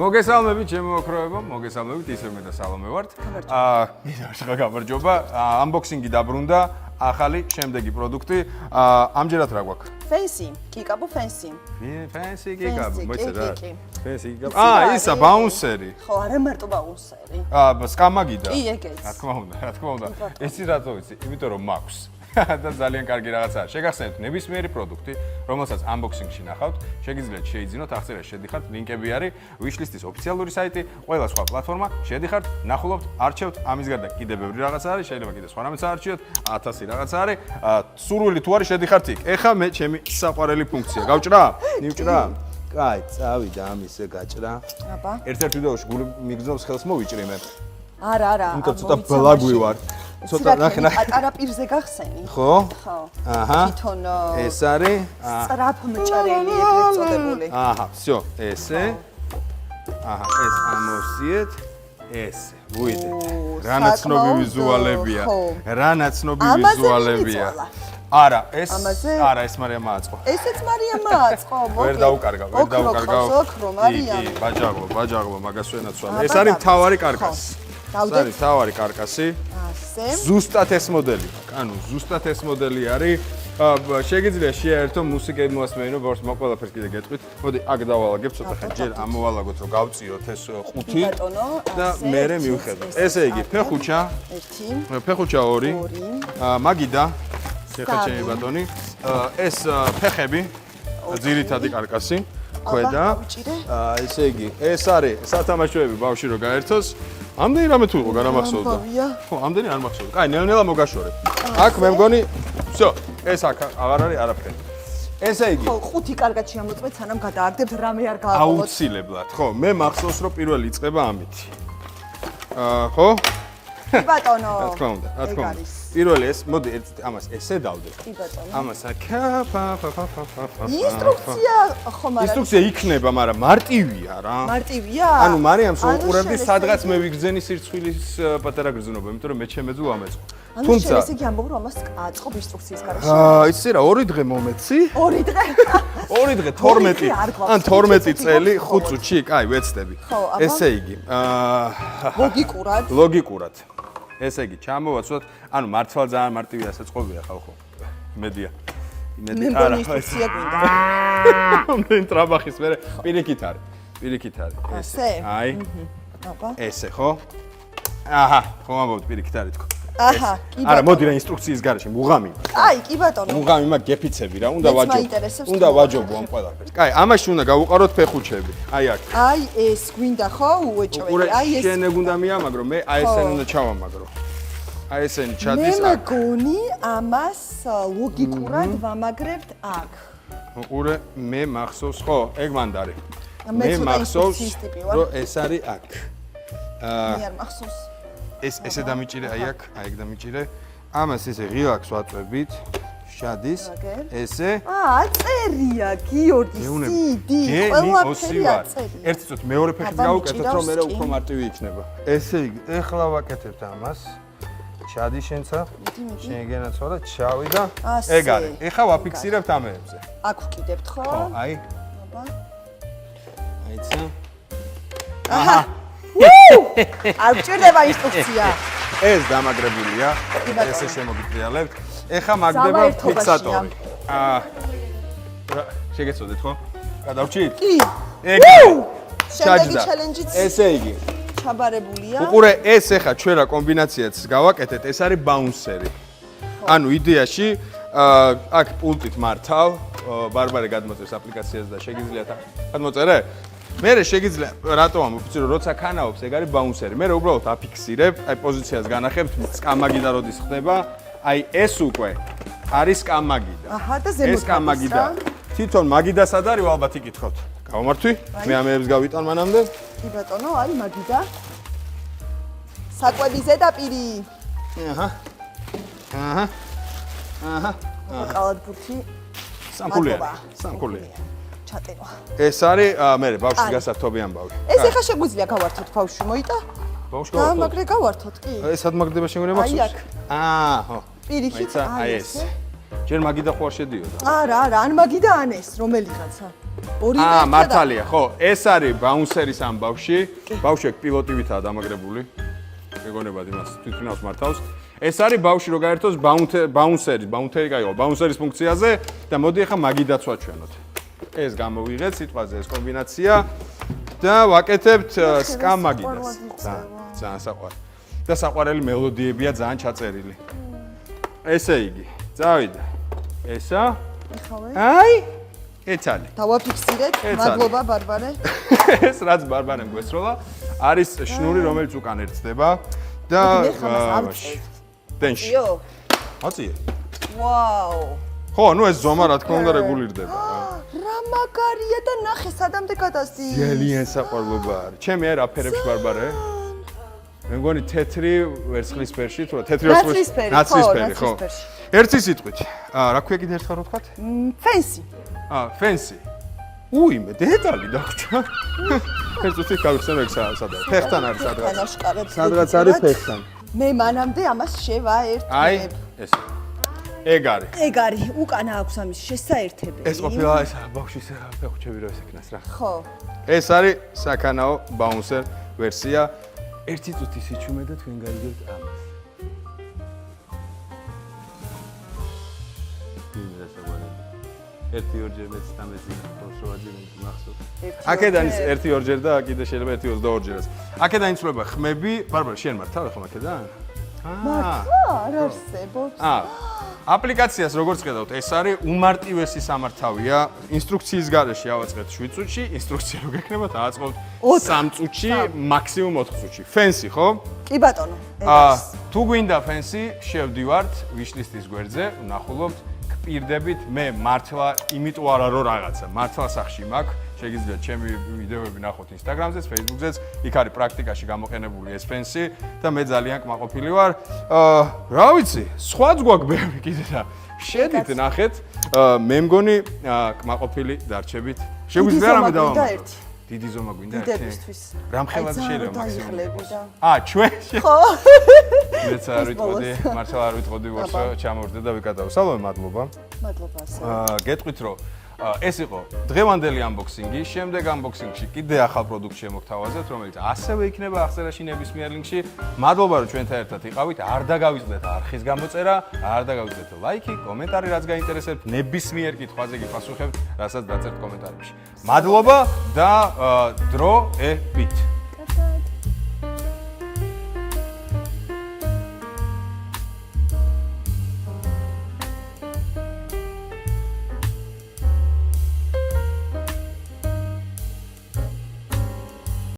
მოგესალმებით ჩემო ოქროებო, მოგესალმებით ისევ მე და სალომე ვართ. მინდა გამარჯობა. Unboxing-ი დაბრუნდა, ახალი შემდეგი პროდუქტი. ამჯერად რა გვაქვს? Fancy, კიკაბო fancy. Fancy კიკაბო, მოიცა რა. Fancy კიკაბო. ისა ბაუნსერი. ხო, არა მარტო ბაუნსერი. სკამაგიდა. კი, ეგეც. რა თქმა უნდა. ესი რატო ვიცი? იმიტომ რომ მაქვს. და ძალიან კარგი რაღაცაა. შეგახსენებთ ნებისმიერი პროდუქტი, რომელსაც unboxing-ში ნახავთ, შეგიძლიათ შეიძინოთ, აღწერაში შედიხართ, ლინკები არის Wishlist-ის ოფიციალური საიტი, ყველა სხვა პლატფორმა, შედიხართ, ნახულობთ, არჩევთ, ამის გარდა კიდევ ბევრი რაღაცა არის, შეიძლება კიდევ სხვა რამეც აარჩიოთ, 1000 რაღაცა არის. სურვილი თუ არის შედიხართ იქ. ეხა მე ჩემი საყვარელი ფუნქცია. გავჭრა? ნივჭრა? კაი, წავიდა ამისე გაჭრა. აბა. ერთ-ერთ ვიდეოში გული მიგზნობს ხელს მოვიჭრიმე. არა. იმიტომ ცოტა ბლაგვი ვარ. ცოტა ნახე. პატარა პირზე გახსენი. ხო? ხო. აჰა. თვითონ ეს არის სწრაფმჭრელი ეგრეთ წოდებული. აჰა, всё, ესე. აჰა, ეს ამოვსიეთ. ესე. ვუიდეთ. რა ნაცნობი ვიზუალებია. რა ნაცნობი ვიზუალებია. არა, ეს მარიამ აწყო. ესეც მარიამ აწყო, მოკი. ვერ დაუკარგავ. ოქრო, მარიამ. კი, ბაჯაღლო, მაგას ვენაცვალე. ეს არის თავარი კარკასი. დავდეთ. თავარი კარკასი. ასე. ზუსტად ეს მოდელი. ანუ ზუსტად ეს მოდელი არის. შეგიძლია შეერთო მუსიკები მოასმენინო, ბორს მოყოლაფერს კიდე გეტყვით. მოდი, აქ დავალაგებ ცოტა ხე ჯერ ამოვალაგოთ, რომ გავწიოთ ეს ყუთი და მერე მივხედოთ. ესე იგი, ფეხუჩა 1, ფეხუჩა 2, მაგიდა შეხეჩენი ბატონი, ეს ფეხები, ძირითადი კარკასი, ქვედა. ესე იგი, ეს არის სათამაშოები ბავშვი რო გაერთოს. ამდენი რამე თუ იყო განამახსოვრდა. ხო, ამდენი არ მახსოვრდა. კაი, ნელ-ნელა მოგაშორებ. აქ მე მგონი, всё, ეს აქ აღარ არის არაფერი. ესე იგი, ხო, 5 კარგად შემოწმეთ, სანამ გადააგდებთ, რამე არ გააყოლოთ. აუცილებლად, ხო, მე მახსოვს, რომ პირველი იწყება ამით. ხო? ბატონო. რა თქმა უნდა. პირველი ეს, მოდი, ამას ესე დავდეთ. კი ბატონო. ამას აქა, ინსტრუქცია ხომ არა? ინსტრუქცია იქნება, მაგრამ მარტივია რა. მარტივია? ანუ მარიამს უყურებდი, სადღაც მე ვიგრძენი სირცხვილის პატარა გრძნობა, იმიტომ რომ მე ჩემეძულ ამეწყო. თუმცა ესე იგი ამბობ, რომ ამას აწყობ ინსტრუქციის გარეშე. იცი რა, 2 დღე მომეცი. 2 დღე? 2 დღე 12 ან 12 წელი 5 წუთში, კაი, ვეცდები. ესე იგი, ლოგიკურად. ესე იგი, ჩამოვაცვათ, ანუ მართლა ძალიან მარტივია საწყობია ხალხო. იმედია. არა, ინსტრუქცია გვინდა. მე ტრაბახის მე პირიქით არის. ესე? აი. აბა. ესე ხო? აჰა, ხომ ამბობთ პირიქით არის თქო. აჰა, კი ბატონო. არა, მოდი რა ინსტრუქციის გარეშე, მუღამი. აი, კი ბატონო. მუღამი მაგ გეფიცები რა, უნდა ვაჯობო ამ ყველაფერს. კაი, ამაში უნდა გავუყაროთ ფეხუჩები. აი აქ. აი ეს გვინდა ხო უეჭველი? აი ეს. შენ ეგ უნდა მიამაგრო, მე აი ესენი უნდა ჩავამაგრო. აი ესენი ჩადის აქ. მე მგონი ამას ლოგიკურად ვამაგრებთ აქ. უყურე, მე მახსოვს, ხო, ეგ მანდარი. მე მახსოვს, რომ ეს არის აქ. მე არ მახსოვს. ესე დამიჭირე, აი აქ, აი ეგ დამიჭირე. ამას ესე ღილაკს ვაწვევით. შადის. ესე. აწერია, გიორგი, CD, ყველაფერი აწერია. ერთი წუთი მეორე ფეხით გავუკეთოთ, რომ მე უფრო მარტივი იქნება. ესე იგი, ეხლა ვაკეთებთ ამას. ჩადი შენცა. შენ გენაცვალა, ჩავი და ეგ არის. ეხლა ვაფიქსირებთ ამეებზე. აქ ვკიდებთ ხო? ხო, აი. აბა. აიცა. აჰა. არ გჭირდება ინსტრუქცია. ეს დამაგრებულია. ესე შემოგიტრიალებთ. ეხა მაგდება ფიქსატორი. შეგეცოდეთ ხო? გადავჭით? კი. ეგ. შემდეგი ჩელენჯიც. ესე იგი. ჩაბარებულია. უყურე, ეს ეხა ჩვენ რა კომბინაციაც გავაკეთეთ, ეს არის ბაუნსერი. ანუ იდეაში აქ პულტით მართავ, ბარბარე გადმოწერს აპლიკაციას და შეგიძლიათ გადმოწერე? მერე შეგიძლია რატო ამბობ, რომ როცა ქანაობს, ეგ არის ბაუნსერი. მერე უბრალოდ აფიქსირებ, აი პოზიციას განახებთ, სკამაგიდა როდის ხდება, აი ეს უკვე არის სკამაგიდა. აჰა და ზემოთ ეს სკამაგიდა. თვითონ მაგიდასად არის, ალბათ იკითხავთ. გავამართვი? მე ამეებს გავიტან მანამდე. კი ბატონო, აი მაგიდა. საკვების ზედაპირი. აჰა. კალათბურთი. სამკულიანი. ჩატენვა. ეს არის მე ბავშვის გასართობი ამბავი. ეს ეხა შეგვიძლია გავართოთ ბავშვი, მოიტა? ბავშვი გავართოთ. მაგრე გავართოთ, კი. ეს ადმაგდება შეგონია მახსოვს? აი აქ. ხო. პირიქით აი ეს. ჯერ მაგიდა ხო არ შედიოდა? არა, ან მაგიდა ან ეს, რომელიღაცა. მართალია, ხო, ეს არის ბაუნსერის ამბავში. ბავშვი პილოტივითაა დამაგრებული. მეგონებად იმას თვითონაც მართავს. ეს არის ბავშვი რო გაერთოს ბაუნსერის ფუნქციაზე და მოდი ახლა მაგიდაც ვაჩვენოთ. ეს გამოვიღეთ სიტყვაზე ეს კომბინაცია და ვაკეთებთ სკამ მაგიდას. ძალიან საყვარელი. და საყვარელი მელოდიებია ძალიან ჩაწერილი. ესე იგი, წავიდა. ესა. აი, ეცალი. დავაფიქსირეთ. მადლობა ბარბარე. ეს რაც ბარბარემ გვესროლა, არის შნური, რომელიც უკან ერთდება და ტენში. აწიე. ვაუ. ხო, ნუ ეს ზომა რა თქმა უნდა რეგულირდება. რა მაგარია და ნახე სადამდე გადასდის. ძალიან საყვარლობა არის. ჩემი არ აფერებს ბარბარე. მე მგონი თეთრი ვერცხლისფერში, თუ რა თეთრი ნაცრისფერი, ხო. ერთი სიტყვით. რა ქვია კიდე ერთხელ რო ვთქვათ? ფენსი. ფენსი. უიმე, დეტალი დაგჭა. ეს უცით გავიხსენე ეგ სადაა. ფეხთან არის სადღაც. სადღაც არის ფეხთან. მე მანამდე ამას შევაერთებ. აი, ეს. ეგ არის. ეგ არის, უკანა აქვს ამის შესაერთებელი. ეს ყოფილა ეს ბავშვის ფეხუჩები რო ესეკნას რა. ხო. ეს არის საქანაო ბაუნსერ ვერსია. ერთი წუთი სიჩუმე და თქვენ გაიგებთ ამას. ერთი ორჯერ მეც დამეძინა პროფესორად მახსოვს. აქედან ის ერთი ორჯერ და კიდე შეიძლება ერთი 22 ჯერაც. აქედან იცვლება ხმები, ბარბარა შენ მართავ ხო აქედან? არ არსებობს. აპლიკაციას როგორც ხედავთ, ეს არის უმარტივესი სამართავია. ინსტრუქციის გარეშე ავაწყეთ 7 წუთში, ინსტრუქცია რო გექნება დააწყობთ 3 წუთში, მაქსიმუმ 4 წუთში. ფენსი, ხო? კი ბატონო. თუ გვინდა ფენსი, შევდივართ ვიშლისტის გვერდზე, ვნახულობთ. პირდებით მე მართლა იმიტომ არა რომ რაღაცა მართლა სახში მაქვს შეგიძლიათ ჩემი ვიდეოები ნახოთ Instagram-ზეც, Facebook-ზეც, იქ არის პრაქტიკაში გამოყენებული ეს ფენსი და მე ძალიან კმაყოფილი ვარ. რა ვიცი, სხვაც გვაქვს ბევრი კიდე და შედით ნახეთ, მე მგონი კმაყოფილი დარჩებით. შეგვიძლია რამე დავამატოთ. დიდი ზომა გვინდა ერთი? დიდებისთვის. რამხელად შეიძლება მაქსიმუმი. ჩვენ? ხო. მეც არ ვიტყოდი, მართლა არ ვიტყოდი ვორსო ჩამოვრდე და ვიკატავ. სალომე, მადლობა. მადლობა. გეტყვით რომ ეს იყო დღევანდელი unboxing-ი, შემდეგ unboxing-ში კიდე ახალ პროდუქტს შემოგთავაზებთ, რომელიც ასევე იქნება აღწერაში ნებისმიერ ლინკში. მადლობა რომ ჩვენთან ერთად იყავით. არ დაგავიწყდეთ არხის გამოწერა, არ დაგავიწყდეთ ლაიქი, კომენტარი რაც გაინტერესებთ, ნებისმიერ კითხვაზე გიპასუხებთ, რასაც დაწერთ კომენტარებში. მადლობა და დროებით.